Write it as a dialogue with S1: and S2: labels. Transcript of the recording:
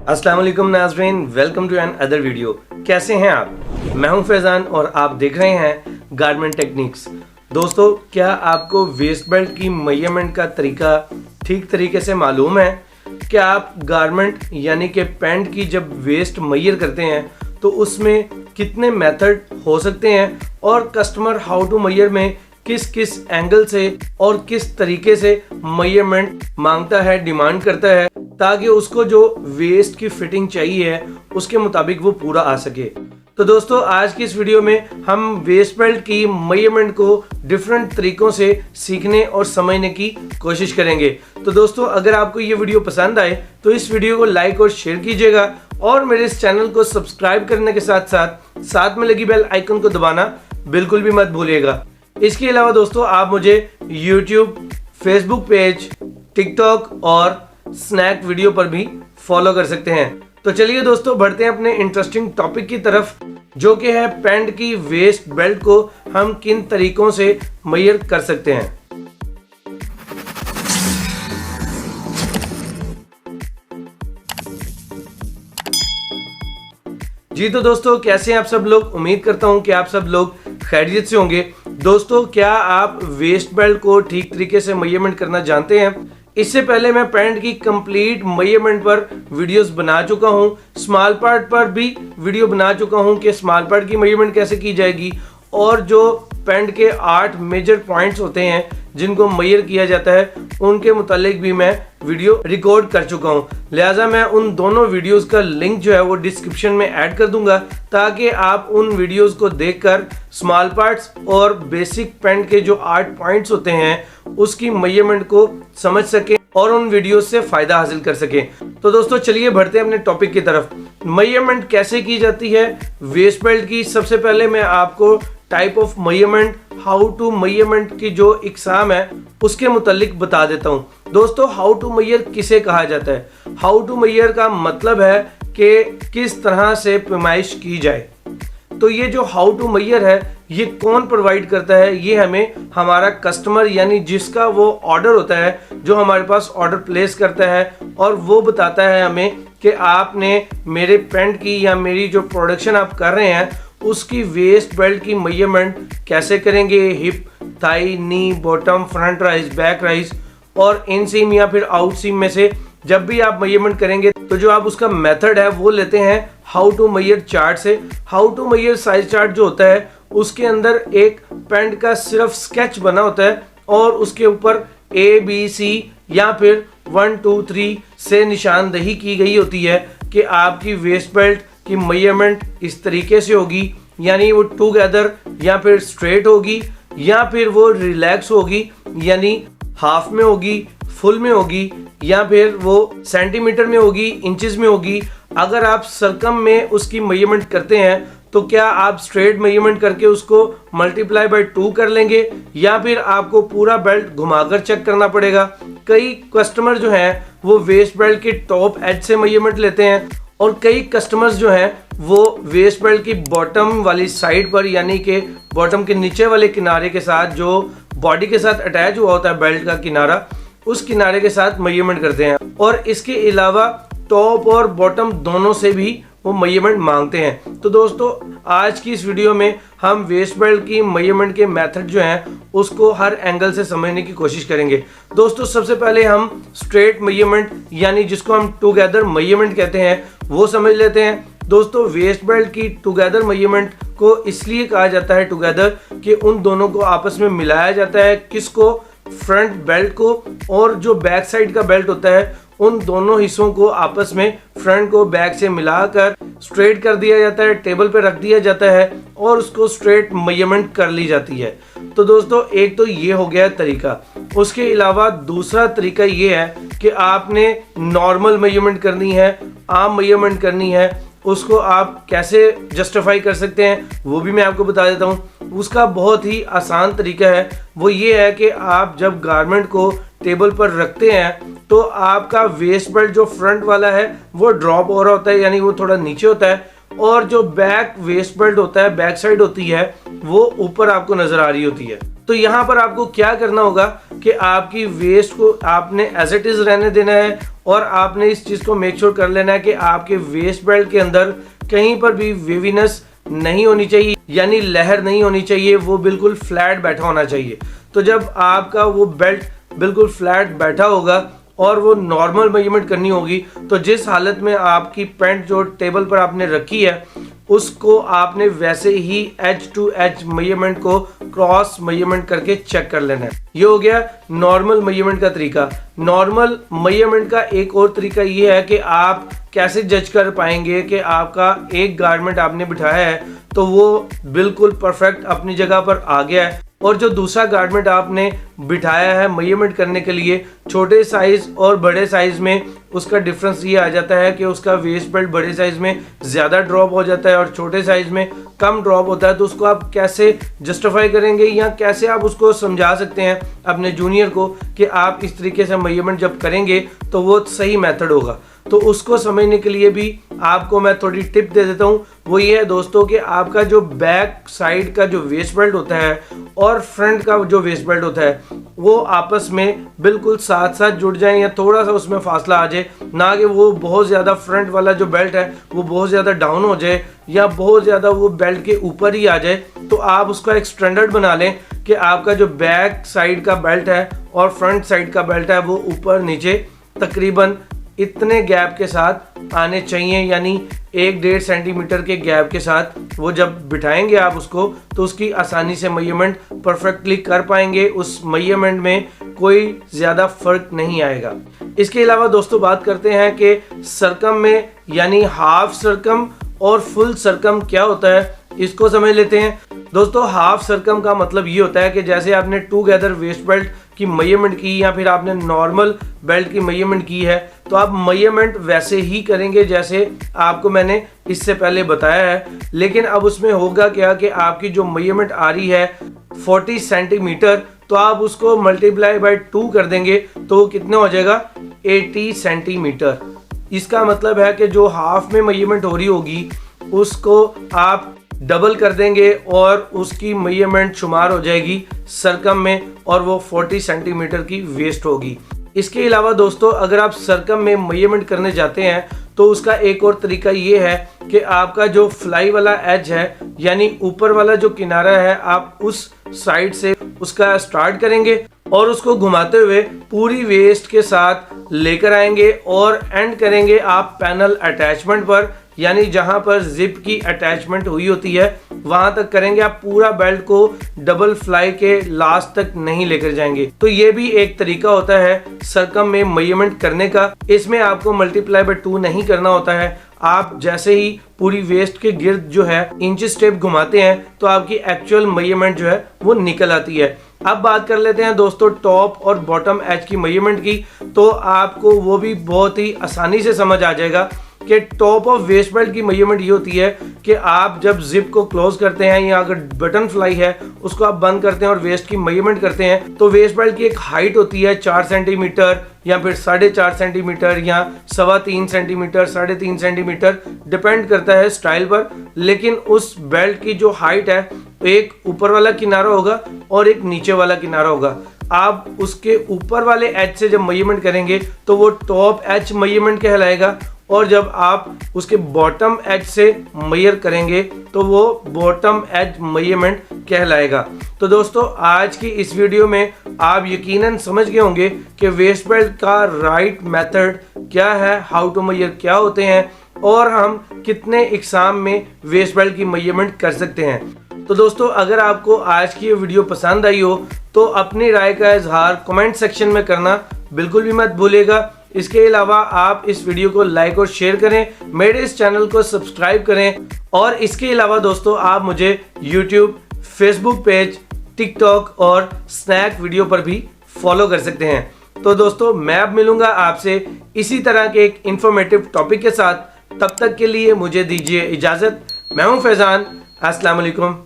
S1: अस्सलाम वालेकुम नाज़रीन, welcome to another video. कैसे हैं आप? मैं हूं फैज़ान और आप देख रहे हैं गारमेंट टेक्निक्स। दोस्तों, क्या आपको वेस्ट बेल्ट की मेजरमेंट का तरीका ठीक तरीके से मालूम है? क्या आप गारमेंट यानी कि पैंट की जब वेस्ट मेजर करते हैं तो उसमें कितने मेथड हो सकते हैं और कस्टमर हाउ टू मेजर में किस किस एंगल से और किस तरीके से मेजरमेंट मांगता है, डिमांड करता है, ताकि उसको जो वेस्ट की फिटिंग चाहिए है उसके मुताबिक वो पूरा आ सके। तो दोस्तों, आज की इस वीडियो में हम वेस्ट बेल्ट की मेजरमेंट को डिफरेंट तरीकों से सीखने और समझने की कोशिश करेंगे। तो दोस्तों, अगर आपको ये वीडियो पसंद आए तो इस वीडियो को लाइक और शेयर कीजिएगा और मेरे इस चैनल को सब्सक्राइब करने के साथ साथ में लगी बेल आइकन को दबाना बिल्कुल भी मत भूलिएगा। इसके अलावा दोस्तों, आप मुझे यूट्यूब, फेसबुक पेज, टिकटॉक और स्नैक वीडियो पर भी फॉलो कर सकते हैं। तो चलिए दोस्तों, बढ़ते हैं अपने इंटरेस्टिंग टॉपिक की तरफ, जो कि है पैंट की वेस्ट बेल्ट को हम किन तरीकों से मेजर कर सकते हैं। जी तो दोस्तों, कैसे हैं आप सब लोग? उम्मीद करता हूं कि आप सब लोग खैरियत से होंगे। दोस्तों, क्या आप वेस्ट बेल्ट को ठीक तरीके से मेजरमेंट करना जानते हैं? इससे पहले मैं पैंट की कंप्लीट मेजरमेंट पर वीडियोस बना चुका हूं, स्मॉल पार्ट पर भी वीडियो बना चुका हूं कि स्मॉल पार्ट की मेजरमेंट कैसे की जाएगी, और जो पैंट के 8 मेजर पॉइंट्स होते हैं जिनको मेजर किया जाता है उनके मुतालिक भी मैं वीडियो रिकॉर्ड कर चुका हूं। लिहाजा मैं उन दोनों वीडियोस का लिंक जो है वो डिस्क्रिप्शन में ऐड कर दूंगा, ताकि आप उन वीडियोस को देखकर स्मॉल पार्ट्स और बेसिक पैंट के जो 8 पॉइंट्स होते हैं उसकी मेजरमेंट को समझ सकें और उन वीडियोस से फायदा हासिल कर सकें। तो दोस्तों, चलिए बढ़ते हैं अपने टॉपिक की तरफ। मेजरमेंट कैसे की जाती है वेस्ट बेल्ट की? सबसे पहले मैं आपको type of measurement, how to measurement की जो इकसाम है उसके मुतालिक बता देता हूं। दोस्तों, हाउ टू मेजर किसे कहा जाता है? हाउ टू मेजर का मतलब है कि किस तरह से पैमाइश की जाए। तो ये जो हाउ टू मेजर है ये कौन प्रोवाइड करता है? ये हमें हमारा कस्टमर, यानी जिसका वो ऑर्डर होता है, जो हमारे पास ऑर्डर प्लेस करता है, और वो बताता है हमें कि आपने मेरे पैंट की या मेरी जो प्रोडक्शन आप कर रहे हैं उसकी वेस्ट बेल्ट की मेजरमेंट कैसे करेंगे। Hip, thigh, knee, bottom, front rise, back rise और इन सीम या फिर आउट सीम में से जब भी आप मेजरमेंट करेंगे तो जो आप उसका मेथड है वो लेते हैं हाउ टू मेजर चार्ट से। How to measure size chart जो होता है उसके अंदर एक पैंट का सिर्फ स्केच बना होता है और उसके ऊपर ABC या फिर 1 2 3 से निशानदही की गई होती है कि आपकी वेस्ट बेल्ट की मेजरमेंट इस तरीके से होगी, यानी वो टुगेदर या फिर स्ट्रेट होगी या फिर वो रिलैक्स होगी, यानी हाफ में होगी, फुल में होगी, या फिर वो सेंटीमीटर में होगी, इंचेस में होगी। अगर आप सर्कम में उसकी मेजरमेंट करते हैं तो क्या आप स्ट्रेट मेजरमेंट करके उसको मल्टीप्लाई बाय 2 कर लेंगे, या फिर आपको पूरा बेल्ट घुमाकर चेक करना पड़ेगा? कई कस्टमर जो हैं वो वेस्ट बेल्ट के टॉप एज से मेजरमेंट लेते हैं और कई कस्टमर्स जो हैं वो वेस्ट बेल्ट की बॉटम वाली साइड पर, यानी कि बॉटम के नीचे वाले किनारे के साथ, जो बॉडी के साथ अटैच हुआ होता है बेल्ट का किनारा, उस किनारे के साथ मेजरमेंट करते हैं। और इसके अलावा टॉप और बॉटम दोनों से भी वो मेजरमेंट मांगते हैं। तो दोस्तों, आज की इस वीडियो में हम वेस्ट बेल्ट की मेजरमेंट के मेथड जो हैं उसको हर एंगल से समझने की कोशिश करेंगे। दोस्तों, सबसे पहले हम स्ट्रेट मेजरमेंट, यानी जिसको हम टुगेदर मेजरमेंट कहते हैं, वो समझ लेते हैं। दोस्तों, वेस्ट बेल्ट की टुगेदर मेजरमेंट को इसलिए कहा जाता है टुगेदर कि उन दोनों को आपस में मिलाया जाता है। किसको? फ्रंट बेल्ट को, और जो बैक साइड का बेल्ट होता है उन दोनों हिस्सों को आपस में, फ्रंट को बैक से मिलाकर स्ट्रेट कर दिया जाता है, टेबल पे रख दिया जाता है और उसको स्ट्रेट मेजरमेंट कर ली जाती है। तो दोस्तों, एक तो ये हो गया तरीका। उसके अलावा दूसरा तरीका ये है कि आपने नॉर्मल मेजरमेंट करनी है, आम मेजरमेंट करनी है। उसको आप कैसे जस्टिफाई कर सकते हैं वो भी मैं आपको बता देता हूँ। उसका बहुत ही आसान तरीका है, वो ये है कि आप जब गारमेंट को टेबल पर रखते हैं तो आपका वेस्ट बेल्ट जो फ्रंट वाला है वो ड्रॉप हो रहा होता है, यानी वो थोड़ा नीचे होता है, और जो बैक वेस्ट बेल्ट होता है, बैक साइड होती है, वो ऊपर आपको नजर आ रही होती है। तो यहाँ पर आपको क्या करना होगा कि आपकी वेस्ट को आपने एज इट इज़ रहने देना है और आपने इस चीज़ को मेक श्योर कर लेना है कि आपके वेस्ट बेल्ट के अंदर कहीं पर भी वेवीनेस नहीं होनी चाहिए, यानी लहर नहीं होनी चाहिए, वो बिल्कुल फ्लैट बैठा होना चाहिए। तो जब आपका वो बेल्ट बिल्कुल फ्लैट बैठा होगा और वो नॉर्मल मेजरमेंट करनी होगी, तो जिस हालत में आपकी पैंट जो टेबल पर आपने रखी है उसको आपने वैसे ही एज टू एज मेजरमेंट को क्रॉस मेजरमेंट करके चेक कर लेना है। ये हो गया नॉर्मल मेजरमेंट का तरीका। नॉर्मल मेजरमेंट का एक और तरीका ये है कि आप कैसे जज कर पाएंगे कि आपका एक गारमेंट आपने बिठाया है तो वो बिल्कुल परफेक्ट अपनी जगह पर आ गया है, और जो दूसरा गारमेंट आपने बिठाया है मेजरमेंट करने के लिए, छोटे साइज और बड़े साइज में उसका डिफरेंस ये आ जाता है कि उसका वेस्ट बेल्ट बड़े साइज में ज़्यादा ड्रॉप हो जाता है और छोटे साइज में कम ड्रॉप होता है। तो उसको आप कैसे जस्टिफाई करेंगे या कैसे आप उसको समझा सकते हैं अपने जूनियर को कि आप इस तरीके से मेजरमेंट जब करेंगे तो वो सही मेथड होगा। तो उसको समझने के लिए भी आपको मैं थोड़ी टिप दे देता हूँ। वो ये है दोस्तों कि आपका जो बैक साइड का जो वेस्ट बेल्ट होता है और फ्रंट का जो वेस्ट बेल्ट होता है वो आपस में बिल्कुल साथ साथ जुड़ जाएं या थोड़ा सा उसमें फासला आ जाए, ना कि वो बहुत ज़्यादा फ्रंट वाला जो बेल्ट है वो बहुत ज़्यादा डाउन हो जाए या बहुत ज़्यादा वो बेल्ट के ऊपर ही आ जाए। तो आप उसका एक स्टैंडर्ड बना लें कि आपका जो बैक साइड का बेल्ट है और फ्रंट साइड का बेल्ट है वो ऊपर नीचे तकरीबन इतने गैप के साथ आने चाहिए, यानी 1-1.5 सेंटीमीटर के गैप के साथ वो जब बिठाएंगे आप उसको तो उसकी आसानी से मेजरमेंट परफेक्टली कर पाएंगे। उस मेजरमेंट में कोई ज़्यादा फर्क नहीं आएगा। इसके अलावा दोस्तों बात करते हैं कि सर्कम में यानी हाफ सर्कम और फुल सर्कम क्या होता है, इसको समझ लेते हैं। दोस्तों हाफ सर्कम का मतलब ये होता है कि जैसे आपने टूगेदर वेस्ट बेल्ट की मेजरमेंट की या फिर आपने नॉर्मल बेल्ट की मेजरमेंट की है तो आप मेजरमेंट वैसे ही करेंगे जैसे आपको मैंने इससे पहले बताया है, लेकिन अब उसमें होगा क्या कि आपकी जो मेजरमेंट आ रही है 40 सेंटीमीटर, तो आप उसको मल्टीप्लाई बाय 2 कर देंगे तो वो कितना हो जाएगा 80 सेंटीमीटर। इसका मतलब है कि जो हाफ में मेजरमेंट हो रही होगी उसको आप डबल कर देंगे और उसकी मेजरमेंट शुमार हो जाएगी सर्कम में और वो 40 सेंटीमीटर की वेस्ट होगी। इसके अलावा दोस्तों अगर आप सर्कम में मेजरमेंट करने जाते हैं तो उसका एक और तरीका ये है कि आपका जो फ्लाई वाला एज है यानी ऊपर वाला जो किनारा है आप उस साइड से उसका स्टार्ट करेंगे और उसको घुमाते हुए पूरी वेस्ट के साथ लेकर आएंगे और एंड करेंगे आप पैनल अटैचमेंट पर, यानी जहां पर जिप की अटैचमेंट हुई होती है वहां तक करेंगे। आप पूरा बेल्ट को डबल फ्लाई के लास्ट तक नहीं लेकर जाएंगे। तो ये भी एक तरीका होता है सर्कम में मेजरमेंट करने का। इसमें आपको मल्टीप्लाई बाय 2 नहीं करना होता है। आप जैसे ही पूरी वेस्ट के गिर्द जो है इंच टेप घुमाते हैं तो आपकी एक्चुअल मेजरमेंट जो है वो निकल आती है। अब बात कर लेते हैं दोस्तों टॉप और बॉटम एज की मेजरमेंट की, तो आपको वो भी बहुत ही आसानी से समझ आ जाएगा कि टॉप ऑफ वेस्ट बेल्ट की मेजरमेंट ये होती है कि आप जब जिप को क्लोज करते हैं या अगर बटन फ्लाई है उसको आप बंद करते हैं और वेस्ट की मेजरमेंट करते हैं तो वेस्ट बेल्ट की एक हाइट होती है 4 सेंटीमीटर या फिर 4.5 सेंटीमीटर या 3.25 सेंटीमीटर, 3.5 सेंटीमीटर, डिपेंड करता है स्टाइल पर। लेकिन उस बेल्ट की जो हाइट है एक ऊपर वाला किनारा होगा और एक नीचे वाला किनारा होगा। आप उसके ऊपर वाले एज से जब मेजरमेंट करेंगे तो वो टॉप एज मेजरमेंट कहलाएगा और जब आप उसके बॉटम एज से मेजर करेंगे तो वो बॉटम एज मेजरमेंट कहलाएगा। तो दोस्तों आज की इस वीडियो में आप यकीनन समझ गए होंगे कि वेस्ट बेल्ट का राइट मेथड क्या है, हाउ टू मेजर क्या होते हैं और हम कितने एग्जाम में वेस्ट बेल्ट की मेजरमेंट कर सकते हैं। तो दोस्तों अगर आपको आज की ये वीडियो पसंद आई हो तो अपनी राय का इजहार कमेंट सेक्शन में करना बिल्कुल भी मत भूलिएगा। इसके अलावा आप इस वीडियो को लाइक और शेयर करें, मेरे इस चैनल को सब्सक्राइब करें और इसके अलावा दोस्तों आप मुझे YouTube, फेसबुक पेज, टिकटॉक और स्नैक वीडियो पर भी फॉलो कर सकते हैं। तो दोस्तों मैं अब मिलूंगा आपसे इसी तरह के एक इंफॉर्मेटिव टॉपिक के साथ। तब तक के लिए मुझे दीजिए इजाजत। मैं हूं फैजान। अस्सलाम वालेकुम।